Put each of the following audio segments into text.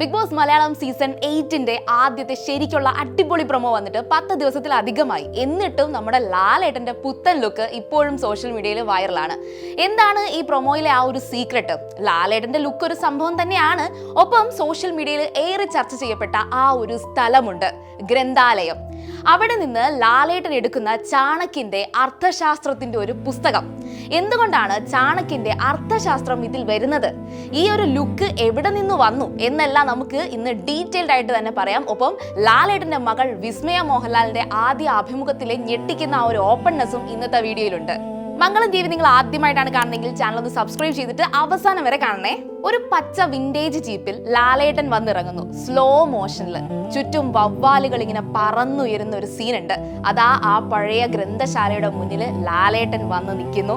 Big boss Malayalam season 8ന്റെ ആദ്യത്തെ ശരിക്കുള്ള അടിപൊളി പ്രൊമോ വന്നിട്ട് 10 ദിവസത്തിലധികമായി. എന്നിട്ടും നമ്മുടെ ലാലേട്ടന്റെ പുത്തൻ ലുക്ക് ഇപ്പോഴും സോഷ്യൽ മീഡിയയിൽ വൈറലാണ്. എന്താണ് ഈ പ്രൊമോയിലെ ആ ഒരു സീക്രട്ട്? ലാലേട്ടന്റെ ലുക്ക് ഒരു സംഭവം തന്നെയാണ്. ഒപ്പം സോഷ്യൽ മീഡിയയിൽ ഏറെ ചർച്ച ചെയ്യപ്പെട്ട ആ ഒരു സ്ഥലമുണ്ട്, ഗ്രന്ഥാലയം. അവിടെ നിന്ന് ലാലേട്ടൻ എടുക്കുന്ന ചാണക്യന്റെ അർത്ഥശാസ്ത്രത്തിന്റെ ഒരു പുസ്തകം. എന്തുകൊണ്ടാണ് ചാണക്യന്റെ അർത്ഥശാസ്ത്രം ഇതിൽ വരുന്നത്? ഈ ഒരു ലുക്ക് എവിടെ നിന്ന് വന്നു എന്നെല്ലാം നമുക്ക് ഇന്ന് ഡീറ്റെയിൽഡ് ആയിട്ട് തന്നെ പറയാം. ഒപ്പം ലാലേട്ടന്റെ മകൾ വിസ്മയ മോഹൻലാലിന്റെ ആദ്യ അഭിമുഖത്തിലെ ഞെട്ടിക്കുന്ന ആ ഒരു ഓപ്പൺനെസ്സും ഇന്നത്തെ വീഡിയോയിലുണ്ട്. മംഗളം ടി വി നിങ്ങൾ ആദ്യമായിട്ടാണ് കാണുന്നതെങ്കിൽ ചാനൽ ഒന്ന് സബ്സ്ക്രൈബ് ചെയ്തിട്ട് അവസാനം വരെ കാണണേ. ഒരു പച്ച വിന്റേജ് ജീപ്പിൽ ലാലേട്ടൻ വന്നിറങ്ങുന്നു, സ്ലോ മോഷനിൽ. ചുറ്റും വവ്വാലുകൾ ഇങ്ങനെ പറന്നുയരുന്ന ഒരു സീനുണ്ട്. അതാ ആ പഴയ ഗ്രന്ഥശാലയുടെ മുന്നിൽ ലാലേട്ടൻ വന്ന് നിൽക്കുന്നു.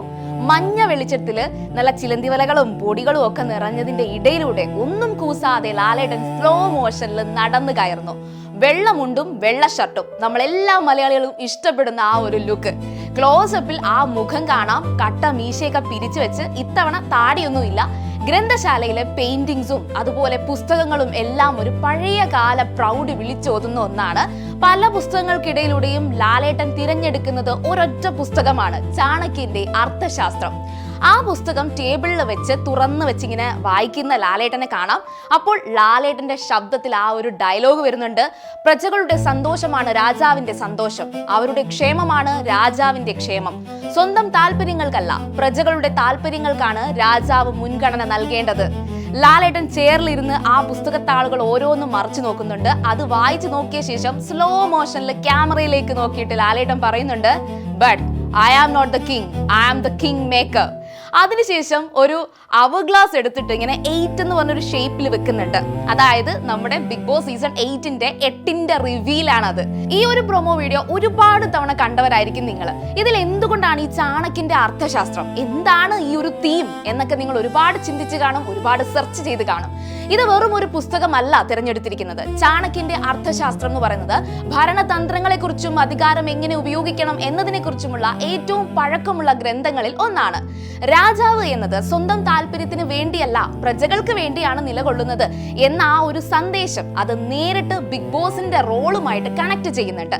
മഞ്ഞ വെളിച്ചത്തില് നല്ല ചിലന്തിവലകളും പൊടികളും ഒക്കെ നിറഞ്ഞതിന്റെ ഇടയിലൂടെ ഒന്നും കൂസാതെ ലാലേട്ടൻ സ്ലോ മോഷനിൽ നടന്നു കയറുന്നു. വെള്ളമുണ്ടും വെള്ള ഷർട്ടും, നമ്മളെല്ലാ മലയാളികളും ഇഷ്ടപ്പെടുന്ന ആ ഒരു ലുക്ക്. ക്ലോസപ്പിൽ ആ മുഖം കാണാം, കട്ട മീശയൊക്കെ പിരിച്ചു വെച്ച്. ഇത്തവണ താടിയൊന്നുമില്ല. ഗ്രന്ഥശാലയിലെ പെയിന്റിങ്സും അതുപോലെ പുസ്തകങ്ങളും എല്ലാം ഒരു പഴയ കാല പ്രൗഢി വിളിച്ചോതുന്ന ഒന്നാണ്. പല പുസ്തകങ്ങൾക്കിടയിലൂടെയും ലാലേട്ടൻ തിരഞ്ഞെടുക്കുന്നത് ഒരൊറ്റ പുസ്തകമാണ്, ചാണക്യന്റെ അർത്ഥശാസ്ത്രം. ആ പുസ്തകം ടേബിളിൽ വെച്ച് തുറന്നു വെച്ചിങ്ങനെ വായിക്കുന്ന ലാലേട്ടനെ കാണാം. അപ്പോൾ ലാലേട്ടന്റെ ശബ്ദത്തിൽ ആ ഒരു ഡയലോഗ് വരുന്നുണ്ട്: പ്രജകളുടെ സന്തോഷമാണ് രാജാവിന്റെ സന്തോഷം, അവരുടെ ക്ഷേമമാണ് രാജാവിന്റെ ക്ഷേമം. സ്വന്തം താല്പര്യങ്ങൾക്കല്ല, പ്രജകളുടെ താല്പര്യങ്ങൾക്കാണ് രാജാവ് മുൻഗണന നൽകേണ്ടത്. ലാലേട്ടൻ ചെയറിലിരുന്ന് ആ പുസ്തകത്താളുകൾ ഓരോന്നും മറിച്ചു നോക്കുന്നുണ്ട്. അത് വായിച്ചു നോക്കിയ ശേഷം സ്ലോ മോഷനിൽ ക്യാമറയിലേക്ക് നോക്കിയിട്ട് ലാലേട്ടൻ പറയുന്നുണ്ട്: but I am not the king, I am the king maker. അതിനുശേഷം ഒരു അവർ ഗ്ലാസ് എടുത്തിട്ട് ഇങ്ങനെ 8 എന്ന് പറഞ്ഞൊരു ഷേപ്പിൽ വെക്കുന്നുണ്ട്. അതായത് നമ്മുടെ ബിഗ് ബോസ് സീസൺ 8ന്റെ റിവീലാണ് അത്. ഈ ഒരു പ്രൊമോ വീഡിയോ ഒരുപാട് തവണ കണ്ടവരായിരിക്കും നിങ്ങൾ. ഇതിൽ എന്തുകൊണ്ടാണ് ഈ ചാണക്യന്റെ അർത്ഥശാസ്ത്രം, എന്താണ് ഈ ഒരു തീം എന്നൊക്കെ നിങ്ങൾ ഒരുപാട് ചിന്തിച്ച് കാണും, ഒരുപാട് സെർച്ച് ചെയ്ത് കാണും. ഇത് വെറും ഒരു പുസ്തകമല്ല തിരഞ്ഞെടുത്തിരിക്കുന്നത്. ചാണക്യന്റെ അർത്ഥശാസ്ത്രം എന്ന് പറയുന്നത് ഭരണതന്ത്രങ്ങളെ കുറിച്ചും അധികാരം എങ്ങനെ ഉപയോഗിക്കണം എന്നതിനെ കുറിച്ചുമുള്ള ഏറ്റവും പഴക്കമുള്ള ഗ്രന്ഥങ്ങളിൽ ഒന്നാണ്. രാജാവ് എന്നത് സ്വന്തം താല്പര്യത്തിന് വേണ്ടിയല്ല, പ്രജകൾക്ക് വേണ്ടിയാണ് നിലകൊള്ളുന്നത് എന്ന ആ ഒരു സന്ദേശം അത് നേരിട്ട് ബിഗ് ബോസിന്റെ റോളുമായിട്ട് കണക്ട് ചെയ്യുന്നുണ്ട്.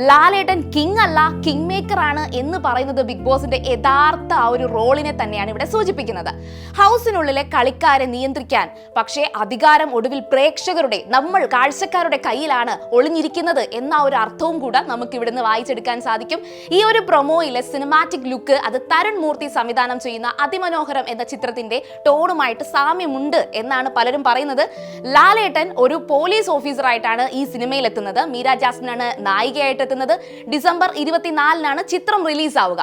ലാലേട്ടൻ കിങ് അല്ല, കിങ് മേക്കർ ആണ് എന്ന് പറയുന്നത് ബിഗ് ബോസിന്റെ യഥാർത്ഥ ആ ഒരു റോളിനെ തന്നെയാണ് ഇവിടെ സൂചിപ്പിക്കുന്നത്. ഹൗസിനുള്ളിലെ കളിക്കാരെ നിയന്ത്രിക്കാൻ, പക്ഷേ അധികാരം ഒടുവിൽ പ്രേക്ഷകരുടെ, നമ്മൾ കാഴ്ചക്കാരുടെ കയ്യിലാണ് ഒളിഞ്ഞിരിക്കുന്നത് എന്ന ഒരു അർത്ഥവും കൂടെ നമുക്ക് ഇവിടുന്ന് വായിച്ചെടുക്കാൻ സാധിക്കും. ഈ ഒരു പ്രൊമോയിലെ സിനിമാറ്റിക് ലുക്ക് അത് തരുൺ മൂർത്തി സംവിധാനം ചെയ്യുന്ന അതിമനോഹരം എന്ന ചിത്രത്തിന്റെ ടോണുമായിട്ട് സാമ്യമുണ്ട് എന്നാണ് പലരും പറയുന്നത്. ലാലേട്ടൻ ഒരു പോലീസ് ഓഫീസറായിട്ടാണ് ഈ സിനിമയിൽ എത്തുന്നത്. മീര ജാസ്മിനാണ് നായികയായിട്ട് എത്തുന്നത്. ഡിസംബർ 24-നാണ് ചിത്രം റിലീസ് ആവുക.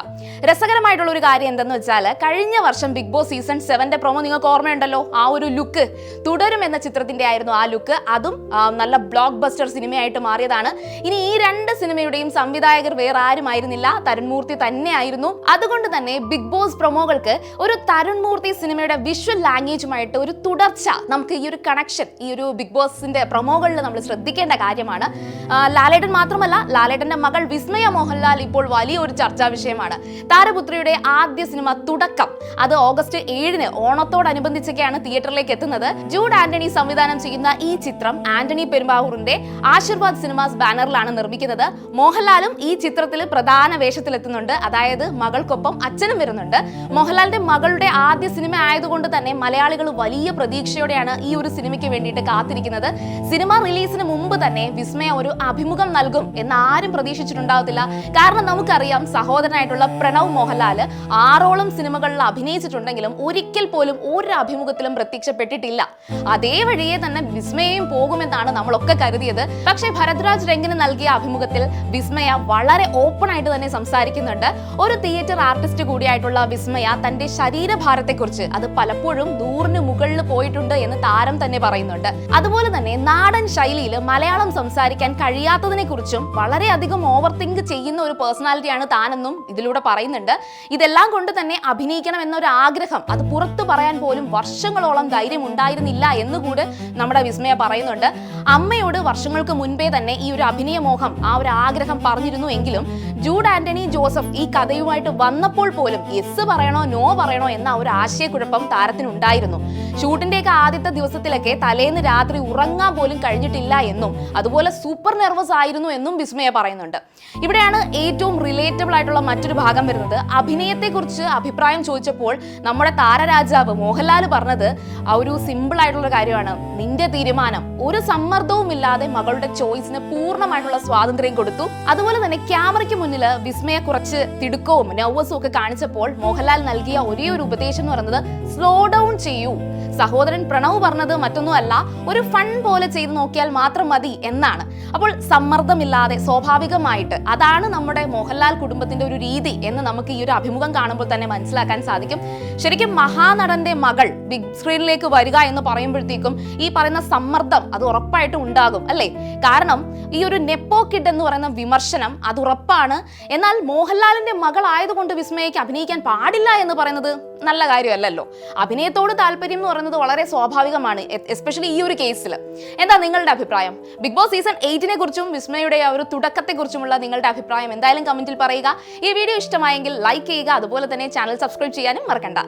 രസകരമായിട്ടുള്ള ഒരു കാര്യം എന്തെന്ന് വെച്ചാൽ, കഴിഞ്ഞ വർഷം ബിഗ് ബോസ് സീസൺ 7ന്റെ പ്രൊമോ നിങ്ങൾക്ക് ഓർമ്മയുണ്ടല്ലോ, ആ ഒരു ലുക്ക് തുടരും എന്ന ചിത്രത്തിന്റെ ആയിരുന്നു ആ ലുക്ക്. അതും നല്ല ബ്ലോക്ക് ബസ്റ്റർ സിനിമയായിട്ട് മാറിയതാണ്. ഇനി ഈ 2 സിനിമയുടെയും സംവിധായകർ വേറെ ആരുമായിരുന്നില്ല, തരുൺ മൂർത്തി തന്നെയായിരുന്നു. അതുകൊണ്ട് തന്നെ ബിഗ് ബോസ് പ്രൊമോകൾക്ക് ഒരു തരുൺ മൂർത്തി സിനിമയുടെ വിഷ്വൽ ലാംഗ്വേജുമായിട്ട് ഒരു തുടർച്ച, നമുക്ക് ഈ ഒരു കണക്ഷൻ ഈ ഒരു ബിഗ് ബോസിന്റെ പ്രൊമോകളിൽ നമ്മൾ ശ്രദ്ധിക്കേണ്ട കാര്യമാണ്. ലാലേട്ടൻ മാത്രമല്ല, ലാലേട്ടന്റെ മകൾ വിസ്മയ മോഹൻലാൽ ഇപ്പോൾ വലിയൊരു ചർച്ചാ വിഷയമാണ്. താരപുത്രിയുടെ ആദ്യ സിനിമ തുടക്കം, അത് ഓഗസ്റ്റ് 7-ന് ഓണത്തോടനുബന്ധിച്ചൊക്കെയാണ് തിയേറ്ററിലേക്ക് എത്തുന്നത്. ജൂഡ് ആന്റണി സംവിധാനം ചെയ്യുന്ന ഈ ചിത്രം ആന്റണി പെരുമ്പാവൂരിന്റെ ആശീർവാദ് സിനിമാസ് ബാനറിലാണ് നിർമ്മിക്കുന്നത്. മോഹൻലാലും ഈ ചിത്രത്തിൽ പ്രധാന വേഷത്തിലെത്തുന്നുണ്ട്. അതായത് മകൾക്കൊപ്പം അച്ഛനും വരുന്നുണ്ട്. മോഹൻലാലിന്റെ മകളുടെ ആദ്യ സിനിമ ആയതുകൊണ്ട് തന്നെ മലയാളികൾ വലിയ പ്രതീക്ഷയോടെയാണ് ഈ ഒരു സിനിമയ്ക്ക് വേണ്ടിയിട്ട് കാത്തിരിക്കുന്നത്. സിനിമ റിലീസിന് മുമ്പ് തന്നെ വിസ്മയ ഒരു അഭിമുഖം നൽകും എന്ന് ആരും പ്രതീക്ഷിച്ചിട്ടുണ്ടാവത്തില്ല. കാരണം നമുക്കറിയാം, സഹോദരനായിട്ടുള്ള പ്രണവ് മോഹൻലാൽ 6ഓളം സിനിമകളിൽ അഭിനയിച്ചിട്ടുണ്ടെങ്കിലും ഒരിക്കൽ പോലും ഒരു അഭിമുഖത്തിലും പ്രത്യക്ഷപ്പെട്ടിട്ടില്ല. അതേ വഴിയെ തന്നെ വിസ്മയയും പോകുമെന്നാണ് നമ്മളൊക്കെ കരുതിയത്. പക്ഷേ ഭരദ്വാജ് രംഗന് നൽകിയ അഭിമുഖത്തിൽ വിസ്മയ വളരെ ഓപ്പൺ ആയിട്ട് തന്നെ സംസാരിക്കുന്നുണ്ട്. ഒരു തിയേറ്റർ ആർട്ടിസ്റ്റ് കൂടിയായിട്ടുള്ള വിസ്മയ തന്റെ ശരീരഭാരത്തെക്കുറിച്ച്, അത് പലപ്പോഴും 100-ന് മുകളിൽ പോയിട്ടുണ്ട് എന്ന് താരം തന്നെ പറയുന്നുണ്ട്. അതുപോലെ തന്നെ നാടൻ ശൈലിയിൽ മലയാളം സംസാരിക്കാൻ കഴിയാത്തതിനെ കുറിച്ചും വളരെയധികം ഓവർ തിങ്ക് ചെയ്യുന്ന ഒരു പേഴ്സണാലിറ്റിയാണ് താനെന്നും ഇതിലൂടെ പറയുന്നുണ്ട്. ഇതെല്ലാം കൊണ്ട് തന്നെ അഭിനയിക്കണം എന്നൊരു ആഗ്രഹം അത് പുറത്തു പറയാൻ പോലും വർഷങ്ങളോളം ധൈര്യം ഉണ്ടായിരുന്നില്ല എന്നുകൂടെ നമ്മുടെ വിസ്മയ പറയുന്നുണ്ട്. അമ്മയോട് വർഷങ്ങൾക്ക് മുൻപേ തന്നെ ഈ ഒരു അഭിനയ മോഹം, ആ ഒരു ആഗ്രഹം പറഞ്ഞിരുന്നു എങ്കിലും ജൂഡ് ആന്റണി ജോസഫ് ഈ കഥയുമായിട്ട് വന്നപ്പോൾ പോലും യെസ് പറയണോ നോ പറയണോ എന്ന ഒരു ആശയക്കുഴപ്പം താരത്തിനുണ്ടായിരുന്നു. ഷൂട്ടിന്റെയൊക്കെ ആദ്യത്തെ ദിവസത്തിലൊക്കെ തലേന്ന് രാത്രി ഉറങ്ങാൻ പോലും കഴിഞ്ഞിട്ടില്ല എന്നും അതുപോലെ സൂപ്പർ നെർവസ് ആയിരുന്നു എന്നും വിസ്മയ പറയുന്നുണ്ട്. ഇവിടെയാണ് ഏറ്റവും റിലേറ്റബിൾ ആയിട്ടുള്ള മറ്റൊരു ഭാഗം വരുന്നത്. അഭിനയത്തെക്കുറിച്ച് അഭിപ്രായം ചോദിച്ചപ്പോൾ നമ്മുടെ താരരാജാവ് മോഹൻലാൽ പറഞ്ഞത് ആ ഒരു സിമ്പിൾ ആയിട്ടുള്ള കാര്യമാണ്. നിന്റെ തീരുമാനം, ഒരു സമ്മർദ്ദവും ഇല്ലാതെ മകളുടെ ചോയ്സിന് പൂർണ്ണമായിട്ടുള്ള സ്വാതന്ത്ര്യം കൊടുത്തു. അതുപോലെ തന്നെ ക്യാമറയ്ക്ക് മുന്നിൽ വിസ്മയ കുറച്ച് തിടുക്കവും നെർവസും ഒക്കെ കാണിച്ചപ്പോൾ മോഹൻലാൽ നൽകിയ ഒരേ ഒരു ഉപദേശം എന്ന് പറയുന്നത് സ്ലോ ഡൗൺ ചെയ്യൂ. സഹോദരൻ പ്രണവ് പറഞ്ഞത് മറ്റൊന്നുമല്ല, ഒരു ഫൺ പോലെ ചെയ്തു നോക്കിയാൽ മാത്രം മതി എന്നാണ്. അപ്പോൾ സമ്മർദ്ദമില്ലാതെ സ്വാഭാവികമായിട്ട് അതാണ് നമ്മുടെ മോഹൻലാൽ കുടുംബത്തിന്റെ ഒരു രീതി എന്ന് നമുക്ക് ഈ ഒരു അഭിമുഖം കാണുമ്പോൾ തന്നെ മനസ്സിലാക്കാൻ സാധിക്കും. ശരിക്കും മഹാനടന്റെ മകൾ ബിഗ് സ്ക്രീനിലേക്ക് വരിക എന്ന് പറയുമ്പോഴത്തേക്കും ഈ പറയുന്ന സമ്മർദ്ദം അത് ഉറപ്പായിട്ടും ഉണ്ടാകും അല്ലേ? കാരണം ഈ ഒരു നെപ്പോ കിഡ് എന്ന് പറയുന്ന വിമർശനം അത് ഉറപ്പാണ്. എന്നാൽ മോഹൻലാലിന്റെ മകൾ ആയതുകൊണ്ട് വിസ്മയയ്ക്ക് അഭിനയിക്കാൻ പാടില്ല എന്ന് പറയുന്നത് നല്ല കാര്യമല്ലല്ലോ. അഭിനയത്തോട് താല്പര്യം എന്ന് പറയുന്നത് വളരെ സ്വാഭാവികമാണ്, എസ്പെഷ്യലി ഈ ഒരു കേസിൽ. എന്താ നിങ്ങളുടെ അഭിപ്രായം? ബിഗ് ബോസ് സീസൺ 8നെ കുറിച്ചും വിസ്മയുടെ ആ ഒരു തുടക്കത്തെക്കുറിച്ചുമുള്ള നിങ്ങളുടെ അഭിപ്രായം എന്തായാലും കമന്റിൽ പറയുക. ഈ വീഡിയോ ഇഷ്ടമായെങ്കിൽ ലൈക്ക് ചെയ്യുക, അതുപോലെ തന്നെ ചാനൽ സബ്സ്ക്രൈബ് ചെയ്യാനും മറക്കണ്ട.